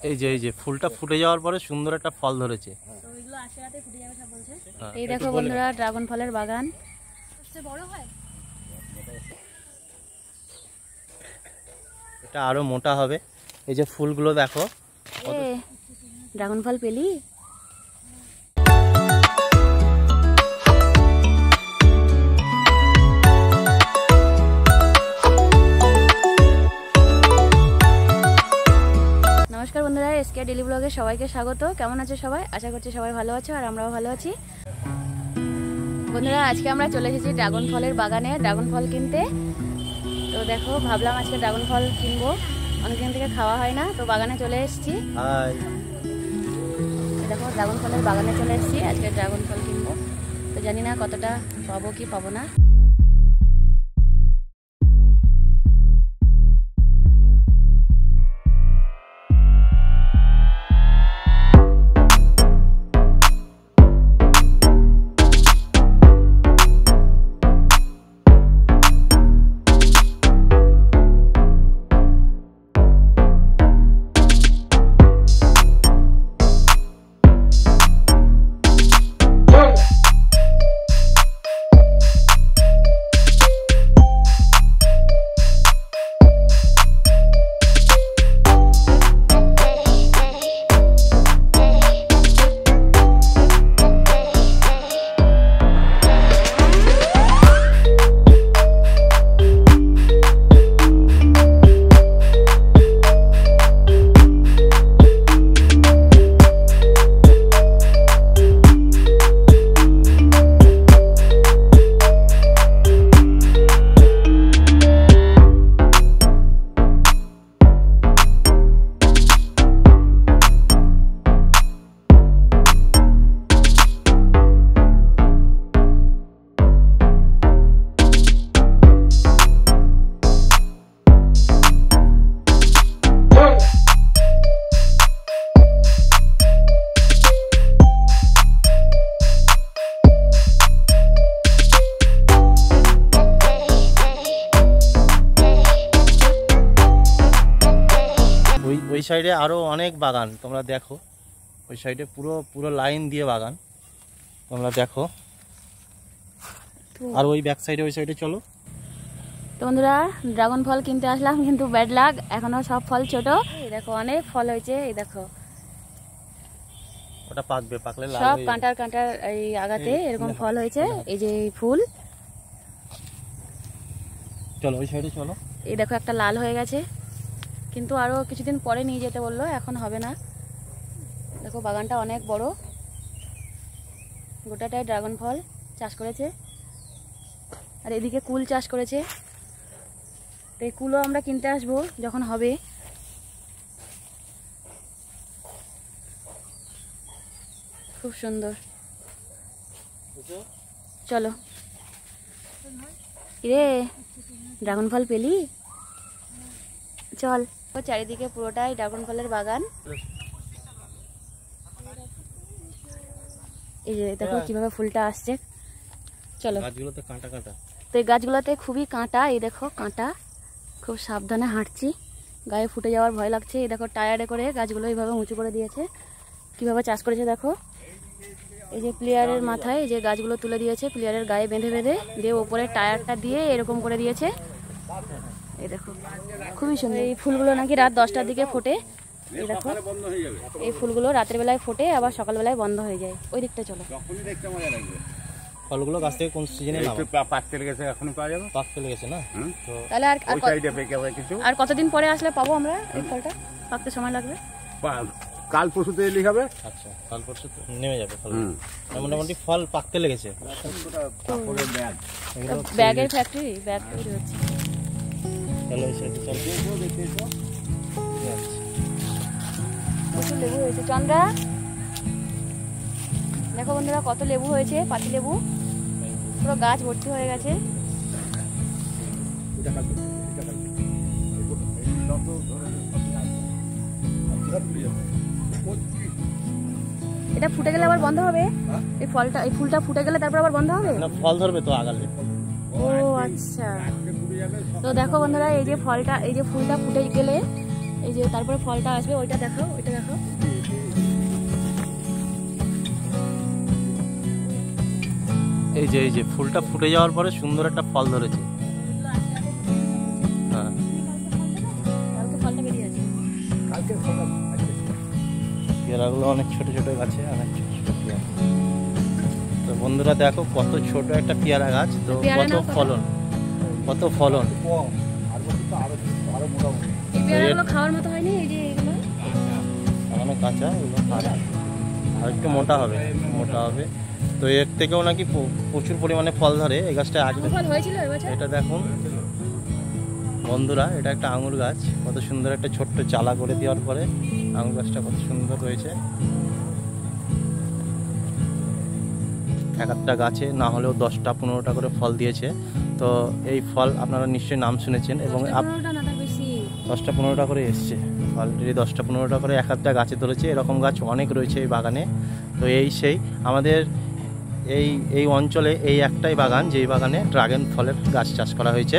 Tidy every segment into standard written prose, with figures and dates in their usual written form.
এই যে ফুলটা ফুটে যাওয়ার পরে সুন্দর একটা ফল ধরেছে। তো এগুলো আশে রাতে ফুটে যাবে সব বলছে। এই দেখো বন্ধুরা ড্রাগন ফলের বাগান সবচেয়ে বড় হয়। এটা আরো মোটা হবে। এই যে ফুলগুলো দেখো। ড্রাগন ফল পেলি? নমস্কার বন্ধুরা, এসকে ডেলি ব্লগে সবাইকে স্বাগত। কেমন আছো সবাই? আশা করছি সবাই ভালো আছো আর আমরাও ভালো আছি। বন্ধুরা আজকে আমরা চলে এসেছি ড্রাগন ফলের বাগানে ড্রাগন ফল কিনতে। তো দেখো ভাবলাম আজকে ড্রাগন ফল কিনবো, অনেকদিন থেকে খাওয়া হয় না, তো বাগানে চলে এসেছি। দেখো ড্রাগন ফলের বাগানে চলে এসেছি, আজকে ড্রাগন ফল কিনবো। তো জানি না কতটা পাবো কি পাবো না। ওই সাইডে আরো অনেক বাগান, তোমরা দেখো। ওই সাইডে পুরো লাইন দিয়ে বাগান, তোমরা দেখো। আর ওই ব্যাক সাইডে, ওই সাইডে চলো। তো বন্ধুরা ড্রাগন ফল কিনতে আসলাম, কিন্তু ব্যাড লাগ, এখনো সব ফল ছোট। এই দেখো অনেক ফল হয়েছে, এই দেখো ওটা পাকবে, পাকলে লাল সব কাঁটার এই আগাতে এরকম ফল হয়েছে। এই যে ফুল, চলো ওই সাইডে চলো। এই দেখো একটা লাল হয়ে গেছে, কিন্তু আরো কিছুদিন পরে নিয়ে যেতে বললো, এখন হবে না। দেখো বাগানটা অনেক বড়, গোটাটাই ড্রাগন ফল চাষ করেছে। আর এদিকে কুল চাষ করেছে। তো এই কুলও আমরা কিনতে আসবো যখন হবে। খুব সুন্দর। চলো রে, ড্রাগন ফল পেলি? চল। চারিদিকে পুরোটাই ড্রাগন ফলের বাগান। এই যে দেখো কিভাবে ফুলটা আসছে। চলো। গাছগুলোতে কাঁটা। তো এই গাছগুলোতে খুবই কাঁটা, এই দেখো কাঁটা। খুব সাবধানে হাঁটছি, গায়ে ফুটে যাওয়ার ভয় লাগছে। এই দেখো টায়ারে করে গাছগুলো এইভাবে উঁচু করে দিয়েছে, কিভাবে চাষ করেছে দেখো। এই যে প্লেয়ারের মাথায় এই যে গাছগুলো তুলে দিয়েছে, প্লেয়ারের গায়ে বেঁধে দিয়ে ওপরে টায়ারটা দিয়ে এরকম করে দিয়েছে। এই দেখো খুবই সুন্দর। এই ফুলগুলো নাকি রাত 10টার দিকে ফোটে। এই দেখো এই ফুলগুলো রাতের বেলায় ফোটে, আবার সকালবেলায় বন্ধ হয়ে যায়। ওই দিকটা চলো। ফলগুলো গাছ থেকে কোন সিজনে পাকতে লেগেছে, এখনই পাওয়া যাবে। পাকতে লেগেছে না? তাহলে আর কতদিন পরে আসলে পাবো আমরা এই ফলটা? পাকতে সময় লাগবে? কাল পরশুতে এলি হবে। আচ্ছা, কাল পরশু নেমে যাবে ফল। মোটামুটি ফল পাকতে লেগেছে। ব্যাগের ফ্যাক্টরি, ব্যাগ তৈরি হচ্ছে। প্রচুর লেবু হয়েছে চন্দ্রা। দেখো বন্ধুরা কত লেবু হয়েছে, পাতি লেবু, পুরো গাছ ভর্তি হয়ে গেছে। এটা ফুটে গেলে আবার বন্ধ হবে? এই ফুলটা ফুটে গেলে তারপর আবার বন্ধ হবে? না, ফল ধরবে তো আগালে। ও আচ্ছা। তো দেখো বন্ধুরা এই যে ফুলটা ফুটে গেলে এই যে তারপরে ফলটা আসবে, ওইটা দেখো, ওইটা দেখো। এই যে ফুলটা ফুটে যাওয়ার পরে সুন্দর একটা ফল ধরেছে। হ্যাঁ, কালকে ফলটা বেরিয়ে আছে। পেয়ারাগুলো অনেক ছোট ছোট গাছে, অনেক ছোট ছোট পেয়ারা। তো বন্ধুরা দেখো কত ছোট একটা পেয়ারা গাছ, তো পেয়ারা কত নাও, ফলন, কত ফলন। এই পেয়ারাগুলো খাওয়ার মতো হয়নি, এই যে এগুলো এখনো কাঁচা, এগুলো খাওয়া আর একটু মোটা হবে, মোটা হবে। তো এর থেকেও নাকি প্রচুর পরিমাণে ফল ধরে এই গাছটা আসবে। ফল হয়েছিল এবছর। এটা দেখুন বন্ধুরা, এটা একটা আঙুর গাছ, কত সুন্দর একটা ছোট্ট চালা করে দেওয়ার পরে আঙুর গাছটা কত সুন্দর রয়েছে। এক একটা গাছে না হলেও 10টা 15টা করে ফল দিয়েছে। তো এই ফল আপনারা নিশ্চয়ই নাম শুনেছেন এবং 10টা 15টা করে এসছে অলরেডি, 10টা 15টা করে এক একটা গাছে ধরেছে। এরকম গাছ অনেক রয়েছে এই বাগানে। তো এই সেই আমাদের এই অঞ্চলে এই একটাই বাগান, যেই বাগানে ড্রাগন ফলের গাছ চাষ করা হয়েছে।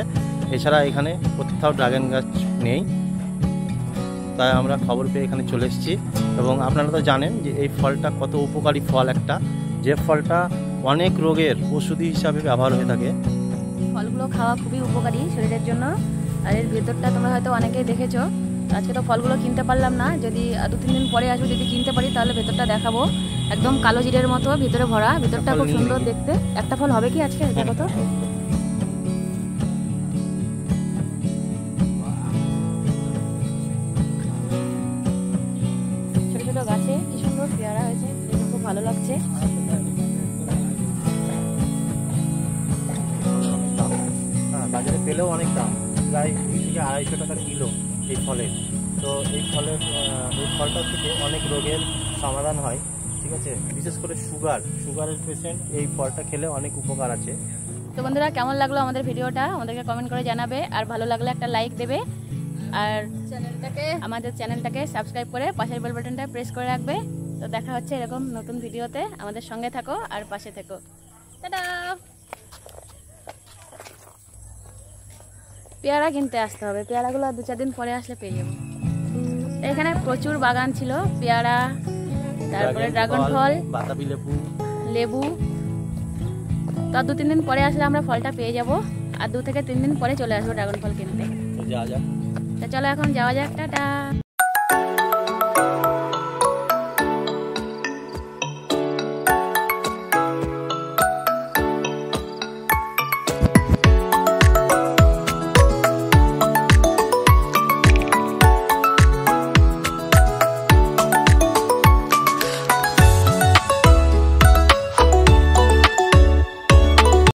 এছাড়া এখানে কোথাও ড্রাগন গাছ নেই, তাই আমরা খবর পেয়ে এখানে চলে এসেছি। এবং আপনারা তো জানেন যে এই ফলটা কত উপকারী ফল একটা, যে ফলটা অনেক রোগের ওষুধি হিসাবে ব্যবহার হয়ে থাকে। ফলগুলো খাওয়া খুবই উপকারী শরীরের জন্য। আর এর ভেতরটা তোমরা হয়তো অনেকেই দেখেছো। আজকে তো ফলগুলো কিনতে পারলাম না, যদি 2-3 দিন পরে আসবো, যদি কিনতে পারি তাহলে ভেতরটা দেখাবো। একদম কালো জিরের মতো ভিতরে ভরা, ভেতরটা খুব সুন্দর দেখতে। একটা ফল হবে কি আজকে, দেখো তো। ছোট ছোট গাছে কি সুন্দর পেয়ারা হয়েছে, দেখে খুব ভালো লাগছে। হ্যাঁ, বাজারে পেলেও অনেক দাম, প্রায় 2 থেকে 250 টাকা কিলো এই ফলের। তো এই ফলটা থেকে অনেক রোগের সমাধান হয়, ঠিক আছে। বিশেষ করে সুগারের পেশেন্ট এই ফলটা খেলে অনেক উপকার আছে। তো বন্ধুরা, কেমন লাগলো আমাদের ভিডিওটা আমাদেরকে কমেন্ট করে জানাবে। আর ভালো লাগলে একটা লাইক দেবে, আর আমাদের চ্যানেলটাকে সাবস্ক্রাইব করে পাশের বেল বাটনটা প্রেস করে রাখবে। তো দেখা হচ্ছে এরকম নতুন ভিডিওতে, আমাদের সঙ্গে থাকো আর পাশে থেকো। টাটা। পেয়ারা কিনতে আসতে হবে, পেয়ারাগুলো 2-4 দিন পরে আসলে পেয়ে যাবো। এখানে প্রচুর বাগান ছিল পেয়ারা, তারপরে ড্রাগন ফল, বাতাবি লেবু। তো 2-3 দিন পরে আসলে আমরা ফলটা পেয়ে যাব, আর 2 থেকে 3 দিন পরে চলে আসবো ড্রাগন ফল কিনতে। তো যা যা তো চলো এখন যাওয়া যাক, টাটা।